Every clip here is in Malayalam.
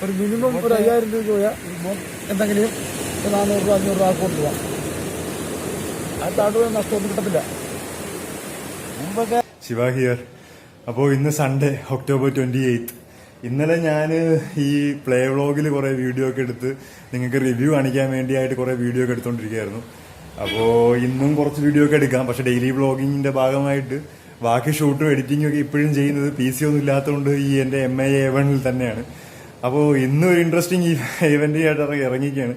ഒരു മിനിമം ഒരു 5000 രൂപ പോയാൽ എന്തെങ്കിലും 400 രൂപ 500 രൂപ കൊണ്ടുപോകാം. അത് താഴെ നഷ്ടമൊന്നും കിട്ടത്തില്ല. മുമ്പൊക്കെ ശിവ ഹിയർ. അപ്പോൾ ഇന്ന് സൺഡേ October 28. ഇന്നലെ ഞാൻ ഈ പ്ലേ വ്ളോഗിൽ കുറേ വീഡിയോ ഒക്കെ എടുത്ത് നിങ്ങൾക്ക് റിവ്യൂ കാണിക്കാൻ വേണ്ടിയായിട്ട് കുറേ വീഡിയോ ഒക്കെ എടുത്തുകൊണ്ടിരിക്കുകയായിരുന്നു. അപ്പോൾ ഇന്നും കുറച്ച് വീഡിയോ ഒക്കെ എടുക്കാം. പക്ഷെ ഡെയിലി വ്ളോഗിങ്ങിന്റെ ഭാഗമായിട്ട് ബാക്കി ഷൂട്ടും എഡിറ്റിംഗും ഒക്കെ ഇപ്പോഴും ചെയ്യുന്നത് PC ഒന്നും ഇല്ലാത്തതുകൊണ്ട് ഈ എൻ്റെ MI A1 തന്നെയാണ്. അപ്പോൾ ഇന്നും ഒരു ഇൻട്രസ്റ്റിംഗ് ഇവന്റ് ആയിട്ട് ഇറങ്ങിയിരിക്കുകയാണ്.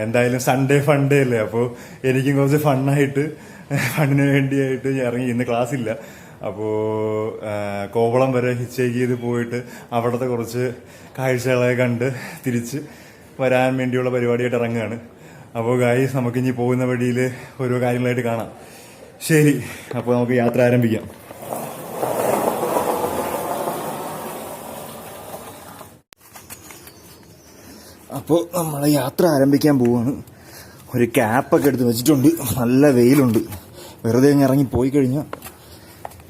എന്തായാലും സൺഡേ ഫൺഡേ അല്ലേ, അപ്പോൾ എനിക്കും കുറച്ച് ഫണ്ടിന് വേണ്ടിയായിട്ട് ഇറങ്ങി. ഇന്ന് ക്ലാസ് ഇല്ല. അപ്പോൾ കോവളം വരെ ഹിച്ചേക്ക് ചെയ്ത് പോയിട്ട് അവിടുത്തെ കുറച്ച് കാഴ്ചകളെ കണ്ട് തിരിച്ച് വരാൻ വേണ്ടിയുള്ള പരിപാടിയായിട്ട് ഇറങ്ങുകയാണ്. അപ്പോൾ ഗായ്സ്, നമുക്കിനി പോകുന്ന വഴിയിൽ ഓരോ കാര്യങ്ങളായിട്ട് കാണാം. ശരി, അപ്പോൾ നമുക്ക് യാത്ര ആരംഭിക്കാം. അപ്പോൾ നമ്മളെ യാത്ര ആരംഭിക്കാൻ പോവാണ്. ഒരു ക്യാപ്പൊക്കെ എടുത്ത് വെച്ചിട്ടുണ്ട്. നല്ല വെയിലുണ്ട്. വെറുതെ അങ്ങ് ഇറങ്ങി പോയി കഴിഞ്ഞാൽ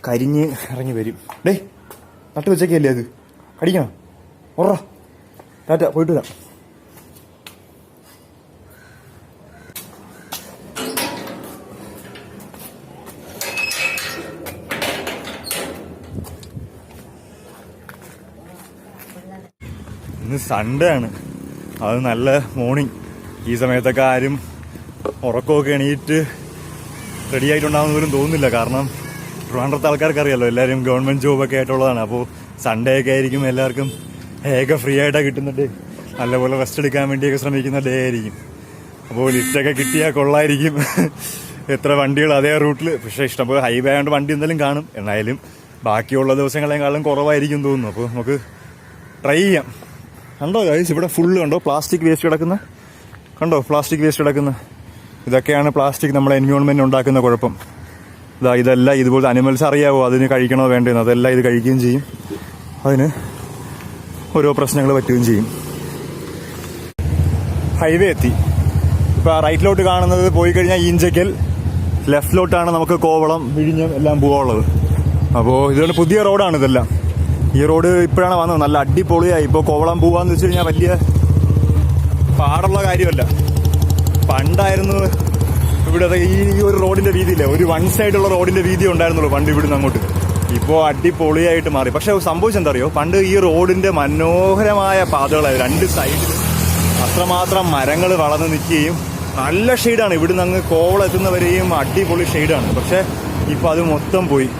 കരിഞ്ഞ് ഇറങ്ങി വരും. ഡേ, നട്ട് വെച്ചേക്കല്ലേ അത്? അടിക്കണം. ഒറ ടാറ്റ, പോയിട്ട് വരാം. ഇന്ന് സൺഡേ ആണ്. അത് നല്ല മോർണിംഗ്. ഈ സമയത്തൊക്കെ ആരും ഉറക്കമൊക്കെ എണീറ്റ് റെഡി ആയിട്ടുണ്ടാകുന്ന പോലും തോന്നുന്നില്ല. കാരണം ട്രിവാൻഡ്രത്തെ ആൾക്കാർക്ക് അറിയാലോ, എല്ലാവരും ഗവൺമെന്റ് ജോബൊക്കെ ആയിട്ടുള്ളതാണ്. അപ്പോൾ സൺഡേ ഒക്കെ ആയിരിക്കും എല്ലാവർക്കും ഏക ഫ്രീ ആയിട്ടാണ് കിട്ടുന്ന ഡേ. നല്ലപോലെ റെസ്റ്റ് എടുക്കാൻ വേണ്ടിയൊക്കെ ശ്രമിക്കുന്ന ഡേ ആയിരിക്കും. അപ്പോൾ ലിഫ്റ്റൊക്കെ കിട്ടിയാൽ കൊള്ളായിരിക്കും. എത്ര വണ്ടികൾ അതേ റൂട്ടിൽ. പക്ഷേ ഇഷ്ടംപോലെ ഹൈവേ ആയതുകൊണ്ട് വണ്ടി എന്തെങ്കിലും കാണും. എന്നാലും ബാക്കിയുള്ള ദിവസങ്ങളെക്കാളും കുറവായിരിക്കും തോന്നുന്നു. അപ്പോൾ നമുക്ക് ട്രൈ ചെയ്യാം. കണ്ടോ ഗൈസ്, ഇവിടെ ഫുള്ള് കണ്ടോ പ്ലാസ്റ്റിക് വേസ്റ്റ് കിടക്കുന്ന. കണ്ടോ പ്ലാസ്റ്റിക് വേസ്റ്റ് കിടക്കുന്ന. ഇതൊക്കെയാണ് പ്ലാസ്റ്റിക് നമ്മുടെ എൻവയോൺമെന്റ് ഉണ്ടാക്കുന്ന കുഴപ്പം. ഇതെല്ലാം ഇതുപോലത്തെ അനിമൽസ് അറിയാവോ അതിന് കഴിക്കണോ വേണ്ടതെന്ന്. അതെല്ലാം ഇത് കഴിക്കുകയും ചെയ്യും. അതിന് ഓരോ പ്രശ്നങ്ങൾ പറ്റുകയും ചെയ്യും. ഹൈവേ എത്തി. ഇപ്പൊ റൈറ്റിലോട്ട് കാണുന്നത് പോയി കഴിഞ്ഞാൽ ഈഞ്ചക്കൽ, ലെഫ്റ്റിലോട്ടാണ് നമുക്ക് കോവളം, വിഴിഞ്ഞം എല്ലാം പോകാനുള്ളത്. അപ്പോൾ ഇതുകൊണ്ട് പുതിയ റോഡാണ് ഇതെല്ലാം. ഈ റോഡ് ഇപ്പോഴാണ് വന്നത്. നല്ല അടിപൊളിയായി. ഇപ്പോൾ കോവളം പോവാന്ന് വെച്ച് കഴിഞ്ഞാൽ വലിയ പാടുള്ള കാര്യമല്ല. പണ്ടായിരുന്നു ഇവിടെ ഈ ഒരു റോഡിന്റെ വീതിയില്ല, ഒരു വൺ സൈഡുള്ള റോഡിന്റെ വീതി ഉണ്ടായിരുന്നുള്ളൂ പണ്ട് ഇവിടുന്ന് അങ്ങോട്ട്. ഇപ്പോൾ അടിപൊളിയായിട്ട് മാറി. പക്ഷെ സംഭവിച്ചെന്താ അറിയോ, പണ്ട് ഈ റോഡിന്റെ മനോഹരമായ പാതകളായി രണ്ട് സൈഡിൽ അത്രമാത്രം മരങ്ങൾ വളർന്ന് നിൽക്കുകയും നല്ല ഷെയ്ഡാണ്. ഇവിടുന്ന് അങ്ങ് കോവളം എത്തുന്നവരെയും അടിപൊളി ഷെയ്ഡാണ്. പക്ഷെ ഇപ്പൊ അത് മൊത്തം പോയി.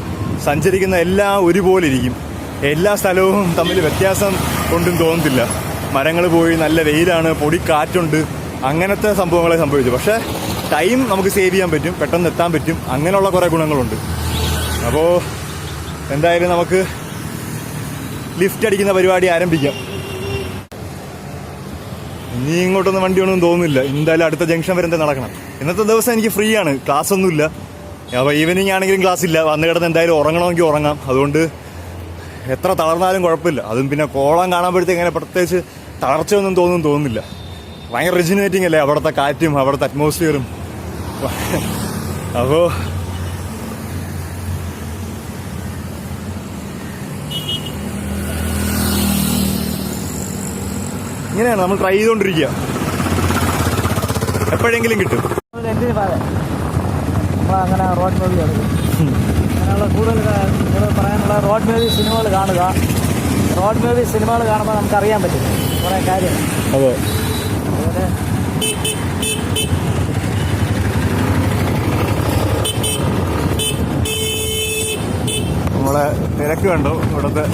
സഞ്ചരിക്കുന്ന എല്ലാം ഒരുപോലെ ഇരിക്കും. എല്ലാ സ്ഥലവും തമ്മിൽ വ്യത്യാസം കൊണ്ടും തോന്നത്തില്ല. മരങ്ങൾ പോയി, നല്ല വെയിലാണ്, പൊടിക്കാറ്റുണ്ട്, അങ്ങനത്തെ സംഭവങ്ങളെ സംഭവിച്ചു. പക്ഷെ ടൈം നമുക്ക് സേവ് ചെയ്യാൻ പറ്റും, പെട്ടെന്ന് എത്താൻ പറ്റും. അങ്ങനെയുള്ള കുറേ ഗുണങ്ങളുണ്ട്. അപ്പോൾ എന്തായാലും നമുക്ക് ലിഫ്റ്റ് അടിക്കുന്ന പരിപാടി ആരംഭിക്കാം. ഇനി ഇങ്ങോട്ടൊന്നും വണ്ടിയൊന്നും തോന്നുന്നില്ല. എന്തായാലും അടുത്ത ജംഗ്ഷൻ വരെ എന്താ നടക്കണം. ഇന്നത്തെ ദിവസം എനിക്ക് ഫ്രീ ആണ്, ക്ലാസ് ഒന്നുമില്ല. അപ്പോൾ ഈവനിങ് ആണെങ്കിലും ക്ലാസ് ഇല്ല. വന്നു കിടന്ന് എന്തായാലും ഉറങ്ങണമെങ്കിൽ ഉറങ്ങാം. അതുകൊണ്ട് എത്ര തളർന്നാലും കുഴപ്പമില്ല. അതും പിന്നെ കോളം കാണുമ്പോഴത്തേക്ക് ഇങ്ങനെ പ്രത്യേകിച്ച് തളർച്ചയൊന്നും തോന്നുന്നില്ല. ഭയങ്കര റിജിനേറ്റിംഗ് അല്ലേ അവിടുത്തെ കാറ്റും അവിടുത്തെ അറ്റ്മോസ്ഫിയറും. അപ്പോൾ ഇങ്ങനെയാണ് നമ്മൾ ട്രൈ ചെയ്തുകൊണ്ടിരിക്കുക. എപ്പോഴെങ്കിലും കിട്ടും. അങ്ങനെ റോഡ് മൂവി അങ്ങനെയുള്ള കൂടുതൽ പറയാനുള്ള റോഡ് മൂവി സിനിമകൾ കാണുക. റോഡ് മൂവി സിനിമകൾ കാണുമ്പോൾ നമുക്കറിയാൻ പറ്റും കുറേ കാര്യങ്ങൾ. അതെ, അതുപോലെ നമ്മളെ തിരക്ക് കണ്ടോ ഇവിടുത്തെ.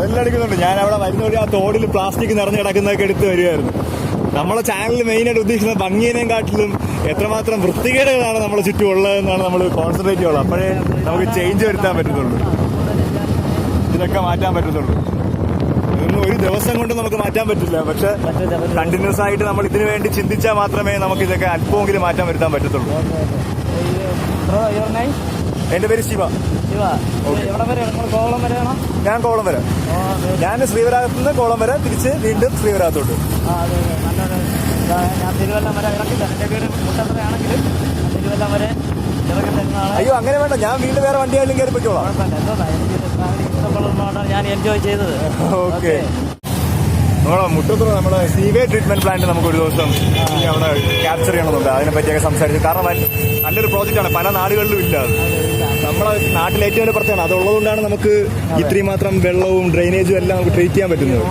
എല്ലാം എടുക്കുന്നുണ്ട്. ഞാൻ അവിടെ വരുന്ന വഴി ആ തോടിൽ പ്ലാസ്റ്റിക് നിറഞ്ഞു കിടക്കുന്നതൊക്കെ എടുത്ത് വരികയായിരുന്നു. നമ്മളെ ചാനലിൽ മെയിനായിട്ട് ഉദ്ദേശിക്കുന്ന ഭംഗിയേനെയും കാട്ടിലും എത്രമാത്രം വൃത്തികേടുകളാണ് നമ്മളെ ചുറ്റും ഉള്ളതെന്നാണ് നമ്മൾ കോൺസെൻട്രേറ്റ് ചെയ്യുള്ളത്. അപ്പോഴേ നമുക്ക് ചേഞ്ച് വരുത്താൻ പറ്റത്തുള്ളൂ, ഇതൊക്കെ മാറ്റാൻ പറ്റത്തുള്ളൂ. ഇതൊന്നും ഒരു ദിവസം കൊണ്ട് നമുക്ക് മാറ്റാൻ പറ്റില്ല. പക്ഷെ കണ്ടിന്യൂസ് ആയിട്ട് നമ്മൾ ഇതിനു വേണ്ടി ചിന്തിച്ചാൽ മാത്രമേ നമുക്ക് ഇതൊക്കെ അല്പമെങ്കിലും മാറ്റാൻ വരുത്താൻ പറ്റത്തുള്ളൂ. എന്റെ പേര് ശിവ. ഞാൻ കോവളം വരെ. ഞാൻ ശ്രീവരാഗത്ത് നിന്ന് കോവളം വരെ, തിരിച്ച് വീണ്ടും ശ്രീവരാഗത്തോട്ട്. ഞാൻ തിരുവല്ലം വരെ ഇറക്കി തരാം. എൻ്റെ വീട് മുട്ടത്തറയാണെങ്കിൽ തിരുവല്ലം വരെ ഇറക്കി തരുന്നതാണ്. അയ്യോ അങ്ങനെ വേണ്ട, ഞാൻ വീണ്ടും വേറെ വണ്ടിയായാലും കയറി പറ്റുള്ളൂ. കുഴപ്പമില്ല, എന്തോന്നാ എനിക്ക് ട്രാവലിംഗ് ഇഷ്ടപ്പെടുന്നതുകൊണ്ടാണ് ഞാൻ എൻജോയ് ചെയ്തത്. ഓക്കെ. നമ്മളെ മുട്ടത്തുറ നമ്മുടെ സീവേ ട്രീറ്റ്മെന്റ് പ്ലാന്റ് നമുക്ക് ഒരു ദിവസം അവിടെ ക്യാപ്ചർ ചെയ്യണമെന്നുണ്ട്. അതിനെ പറ്റിയൊക്കെ സംസാരിച്ചു. കാരണം നല്ലൊരു പ്രോജക്റ്റാണ്, പല നാടുകളിലും ഇല്ല. നമ്മളെ നാട്ടിൽ ഏറ്റവും വലിയ പ്രശ്നമാണ് അതുള്ളതുകൊണ്ടാണ് നമുക്ക് ഇത്രയും മാത്രം വെള്ളവും ഡ്രെയിനേജും എല്ലാം നമുക്ക് ട്രീറ്റ് ചെയ്യാൻ പറ്റുന്നത്.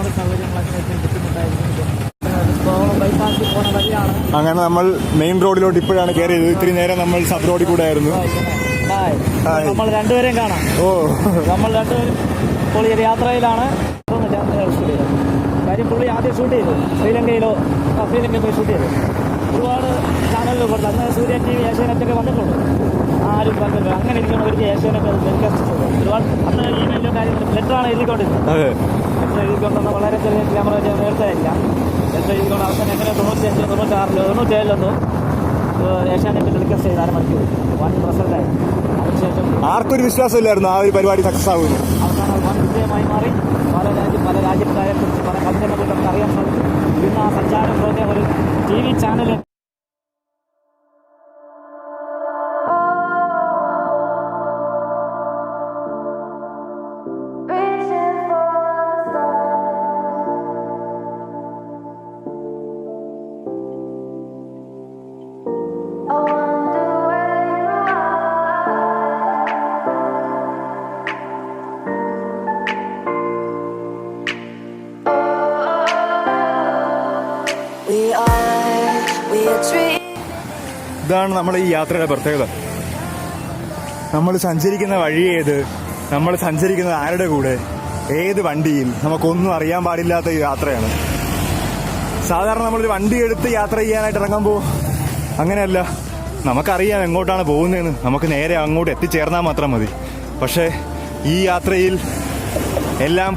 അങ്ങനെ നമ്മൾ മെയിൻ റോഡിലോട്ട് ഇപ്പോഴാണ് കയറിയത്. ഇത്രയും നേരം നമ്മൾ സബ് റോഡിൽ കൂടെ ആയിരുന്നു. നമ്മൾ രണ്ടുപേരെയും കാണാം. നമ്മൾ രണ്ടുപേരും ഇപ്പോൾ ഈ യാത്രയിലാണ്. കാര്യം പുള്ളി ആദ്യം ഷൂട്ട് ചെയ്തു ശ്രീലങ്കയിൽ പോയി ഷൂട്ട് ചെയ്തു. ഒരുപാട് ചാനലിൽ കൊടുത്തു. അന്ന് സൂര്യ TV ഏഷ്യാനെറ്റൊക്കെ വന്നിട്ടുള്ളൂ. ആരും പറഞ്ഞില്ല. അങ്ങനെ ഇരിക്കണം ഒരു ഏഷ്യാനെറ്റ് ടെലികാസ്റ്റ് ചെയ്തു. ഒരുപാട് അന്ന് ഇമെയിലോ കാര്യങ്ങളും ലെറ്ററാണ് എഴുതിക്കൊണ്ടിരുന്നത്. ലെറ്റർ എഴുതിക്കൊണ്ടെന്ന് വളരെ ചെറിയ ക്യാമറ നേരത്തെ ഇല്ല. ലെറ്റർ എഴുതിക്കൊണ്ട് അവസാനം എങ്ങനെ 95, 96, 97 ഏഷ്യാനെറ്റ് ടെലികാസ്റ്റ് ചെയ്ത് 1/2 മണിക്കൂർ വൺ റിസൾട്ടായി. അതിനുശേഷം ആർക്കൊരു വിശ്വാസമില്ലായിരുന്നു ആ ഒരു പരിപാടി സക്സസ് ആകുന്നു. അവസാനം വൻ വിജയമായി മാറി. പല രാജ്യക്കാരെക്കുറിച്ച് പല കമ്പനികളെ കുറിച്ച് നമുക്ക് അറിയാൻ സാധിക്കും. ഇന്ന് ആ സഞ്ചാരം പോലെ ഒരു TV ചാനൽ ഇതാണ് നമ്മുടെ ഈ യാത്രയുടെ പ്രത്യേകത. നമ്മൾ സഞ്ചരിക്കുന്ന വഴി ഏത്, നമ്മൾ സഞ്ചരിക്കുന്നത് ആരുടെ കൂടെ, ഏത് വണ്ടിയിൽ, നമുക്കൊന്നും അറിയാൻ പാടില്ലാത്ത ഈ യാത്രയാണ്. സാധാരണ നമ്മളൊരു വണ്ടി എടുത്ത് യാത്ര ചെയ്യാനായിട്ട് ഇറങ്ങുമ്പോൾ അങ്ങനെയല്ല. നമുക്കറിയാം എങ്ങോട്ടാണ് പോകുന്നതെന്ന്, നമുക്ക് നേരെ അങ്ങോട്ട് എത്തിച്ചേർന്നാൽ മാത്രം മതി. പക്ഷേ ഈ യാത്രയിൽ എല്ലാം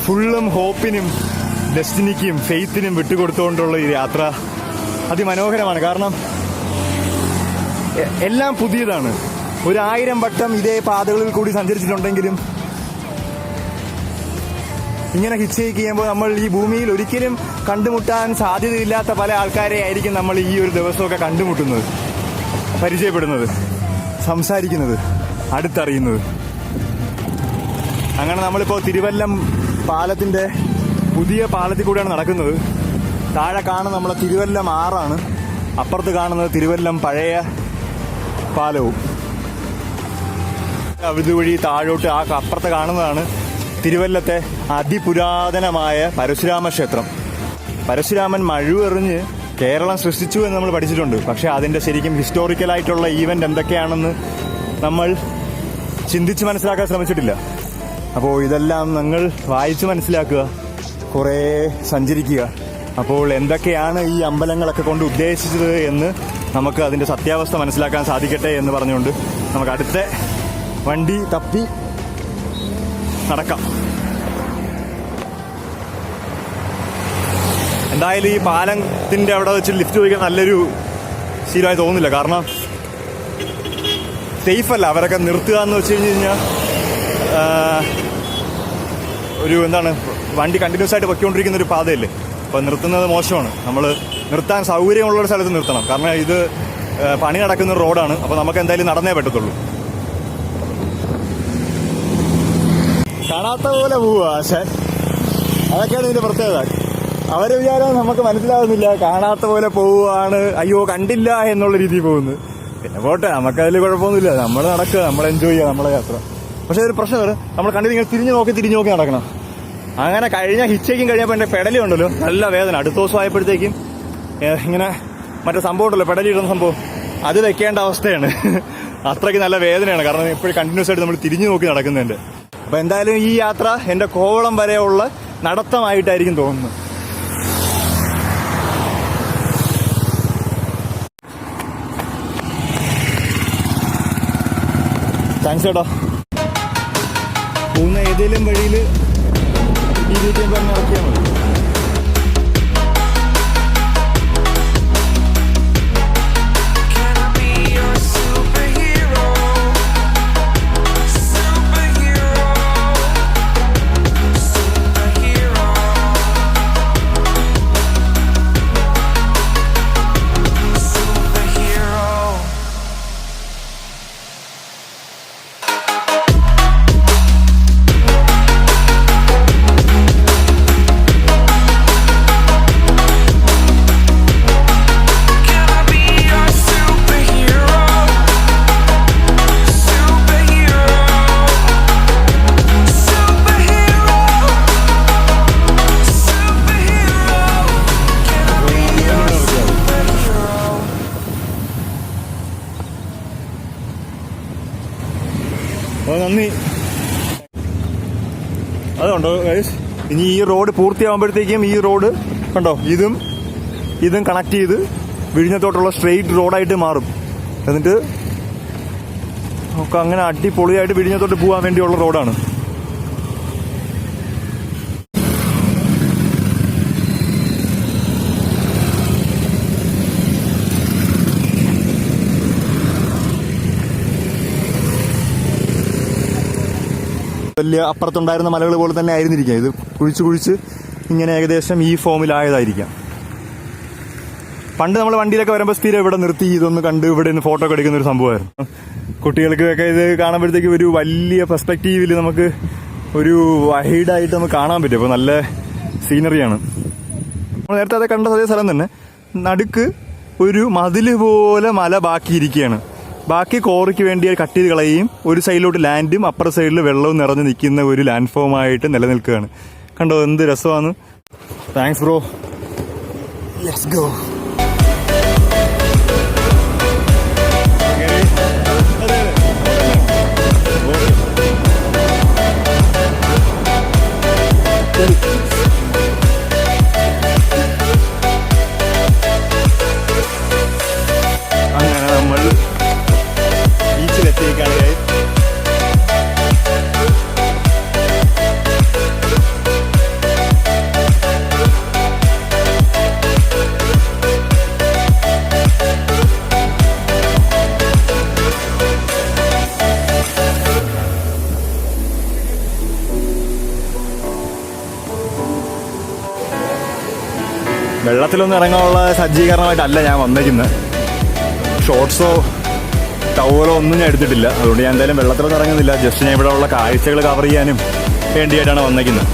ഫുള്ളും ഹോപ്പിനും ഡെസ്റ്റിനിക്കും ഫെയ്ത്തിനും വിട്ടുകൊടുത്തുകൊണ്ടുള്ള ഈ യാത്ര അതിമനോഹരമാണ്. കാരണം എല്ലാം പുതിയതാണ്. 1000 വട്ടം ഇതേ പാതകളിൽ കൂടി സഞ്ചരിച്ചിട്ടുണ്ടെങ്കിലും ഇങ്ങനെ ഹിച്ച്ഹൈക്ക് ചെയ്യുമ്പോൾ നമ്മൾ ഈ ഭൂമിയിൽ ഒരിക്കലും കണ്ടുമുട്ടാൻ സാധ്യതയില്ലാത്ത പല ആൾക്കാരെ ആയിരിക്കും നമ്മൾ ഈ ഒരു ദിവസമൊക്കെ കണ്ടുമുട്ടുന്നത്, പരിചയപ്പെടുന്നത്, സംസാരിക്കുന്നത്, അടുത്തറിയുന്നത്. അങ്ങനെ നമ്മളിപ്പോൾ തിരുവല്ലം പാലത്തിന്റെ പുതിയ പാലത്തിൽ കൂടെയാണ് നടക്കുന്നത്. താഴെ കാണുന്ന നമ്മളെ തിരുവല്ലം 6 അപ്പുറത്ത് കാണുന്നത് തിരുവല്ലം പഴയ പാലവും. അതുവഴി താഴോട്ട് ആ അപ്പുറത്ത് കാണുന്നതാണ് തിരുവല്ലത്തെ അതിപുരാതനമായ പരശുരാമ ക്ഷേത്രം. പരശുരാമൻ മഴു എറിഞ്ഞ് കേരളം സൃഷ്ടിച്ചു എന്ന് നമ്മൾ പഠിച്ചിട്ടുണ്ട്. പക്ഷെ അതിന്റെ ശരിക്കും ഹിസ്റ്റോറിക്കലായിട്ടുള്ള ഈവന്റ് എന്തൊക്കെയാണെന്ന് നമ്മൾ ചിന്തിച്ച് മനസ്സിലാക്കാൻ ശ്രമിച്ചിട്ടില്ല. അപ്പോൾ ഇതെല്ലാം നിങ്ങൾ വായിച്ച് മനസ്സിലാക്കുക, കുറേ സഞ്ചരിക്കുക. അപ്പോൾ എന്തൊക്കെയാണ് ഈ അമ്പലങ്ങളൊക്കെ കൊണ്ട് ഉദ്ദേശിച്ചത് എന്ന് നമുക്ക് അതിന്റെ സത്യാവസ്ഥ മനസ്സിലാക്കാൻ സാധിക്കട്ടെ എന്ന് പറഞ്ഞുകൊണ്ട് നമുക്ക് അടുത്ത വണ്ടി തപ്പി നടക്കാം. എന്തായാലും ഈ പാലത്തിന്റെ അവിടെ വെച്ച് ലിഫ്റ്റ് ചോദിക്കാൻ നല്ലൊരു ശീലമായി തോന്നുന്നില്ല. കാരണം സേഫല്ല. അവരൊക്കെ നിർത്തുക എന്ന് വെച്ച് കഴിഞ്ഞാൽ ഒരു വണ്ടി കണ്ടിന്യൂസ് ആയിട്ട് പൊയ്ക്കൊണ്ടിരിക്കുന്ന ഒരു പാതയല്ലേ. അപ്പോൾ നിർത്തുന്നത് മോശമാണ്. നമ്മൾ നിർത്താൻ സൗകര്യമുള്ളൊരു സ്ഥലത്ത് നിർത്തണം. കാരണം ഇത് പണി നടക്കുന്ന റോഡാണ്. അപ്പോൾ നമുക്ക് എന്തായാലും നടന്നേ പറ്റത്തുള്ളൂ. കാണാത്ത പോലെ പോവുക. പക്ഷേ അതൊക്കെയാണ് ഇതിന്റെ പ്രത്യേകത. അവരെ വിചാരം നമുക്ക് മനസ്സിലാവുന്നില്ല. കാണാത്ത പോലെ പോവുകയാണ്, അയ്യോ കണ്ടില്ല എന്നുള്ള രീതിയിൽ പോകുന്നത്. പിന്നെ പോട്ടെ, നമുക്കതിൽ കുഴപ്പമൊന്നുമില്ല. നമ്മൾ നടക്കുക, നമ്മൾ എൻജോയ് ചെയ്യുക നമ്മളെ യാത്ര. പക്ഷെ ഒരു പ്രശ്നമാണ്, നമ്മൾ കണ്ടിട്ട് ഇങ്ങനെ തിരിഞ്ഞു നോക്കി നടക്കണം. അങ്ങനെ കഴിഞ്ഞ ഹിച്ചേക്കും കഴിഞ്ഞപ്പോൾ എൻ്റെ പെടലി ഉണ്ടല്ലോ നല്ല വേദന. അടുത്ത ദിവസം ആയപ്പോഴത്തേക്കും ഇങ്ങനെ മറ്റേ സംഭവം ഉണ്ടല്ലോ പെടലി ഇടുന്ന സംഭവം, അത് വെക്കേണ്ട അവസ്ഥയാണ്. അത്രയ്ക്ക് നല്ല വേദനയാണ്. കാരണം എപ്പോഴും കണ്ടിന്യൂസ് ആയിട്ട് നമ്മൾ തിരിഞ്ഞു നോക്കി നടക്കുന്നുണ്ട്. അപ്പൊ എന്തായാലും ഈ യാത്ര എൻ്റെ കോവളം വരെയുള്ള നടത്തമായിട്ടായിരിക്കും തോന്നുന്നത്. താങ്ക്സ് ചേട്ടാ. പോകുന്ന ഏതെങ്കിലും വഴിയിൽ ഈ രീതിയിൽ പറഞ്ഞ് ഇറക്കിയാൽ മതി. അപ്പോൾ നന്ദി. അതുകൊണ്ടോ ഗൈസ്, ഇനി ഈ റോഡ് പൂർത്തിയാകുമ്പോഴത്തേക്കും ഈ റോഡ് കണ്ടോ ഇതും കണക്ട് ചെയ്ത് വിഴിഞ്ഞത്തോട്ടുള്ള സ്ട്രെയിറ്റ് റോഡായിട്ട് മാറും. എന്നിട്ട് നമുക്ക് അങ്ങനെ അടിപൊളിയായിട്ട് വിഴിഞ്ഞത്തോട്ട് പോകാൻ വേണ്ടിയുള്ള റോഡാണ്. വലിയ അപ്പുറത്തുണ്ടായിരുന്ന മലകൾ പോലെ തന്നെ ആയിരുന്നിരിക്കാം. ഇത് കുഴിച്ച് ഇങ്ങനെ ഏകദേശം ഈ ഫോമിലായതായിരിക്കാം. പണ്ട് നമ്മൾ വണ്ടിയിലൊക്കെ വരുമ്പോൾ സ്ഥിരം ഇവിടെ നിർത്തി ഇതൊന്ന് കണ്ട് ഇവിടെ നിന്ന് ഫോട്ടോ ഒക്കെ എടുക്കുന്ന ഒരു സംഭവമായിരുന്നു. കുട്ടികൾക്കൊക്കെ ഇത് കാണുമ്പോഴത്തേക്ക് ഒരു വലിയ പെർസ്പെക്റ്റീവിൽ നമുക്ക് ഒരു വൈഡായിട്ട് നമുക്ക് കാണാൻ പറ്റും. അപ്പോൾ നല്ല സീനറിയാണ്. നമ്മൾ നേരത്തെ അത് കണ്ട അതേ സ്ഥലം തന്നെ. നടുക്ക് ഒരു മതില് പോലെ മല ബാക്കിയിരിക്കുകയാണ്. ബാക്കി കോറിക്ക് വേണ്ടി കട്ട് ചെയ്ത് കളയുകയും ഒരു സൈഡിലോട്ട് ലാൻഡും അപ്പുറ സൈഡിൽ വെള്ളവും നിറഞ്ഞു നിൽക്കുന്ന ഒരു ലാൻഡ് ഫോമായിട്ട് നിലനിൽക്കുകയാണ്. കണ്ടോ എന്ത് രസമാണ്. Thanks bro. Let's go. അങ്ങനെ നമ്മൾ ബീച്ചിലെത്തിയിരിക്കുകയാണ്. വെള്ളത്തിലൊന്നും ഇറങ്ങാനുള്ള സജ്ജീകരണമായിട്ടല്ല ഞാൻ വന്നിരിക്കുന്നത്. ഷോർട്സോ ടവലോ ഒന്നും ഞാൻ എടുത്തിട്ടില്ല. അതുകൊണ്ട് ഞാൻ എന്തായാലും വെള്ളത്തിലൊന്നും ഇറങ്ങുന്നില്ല. ജസ്റ്റ് ഞാൻ ഇവിടെ ഉള്ള കാഴ്ചകൾ കവർ ചെയ്യാനും വേണ്ടിയിട്ടാണ് വന്നിരിക്കുന്നത്.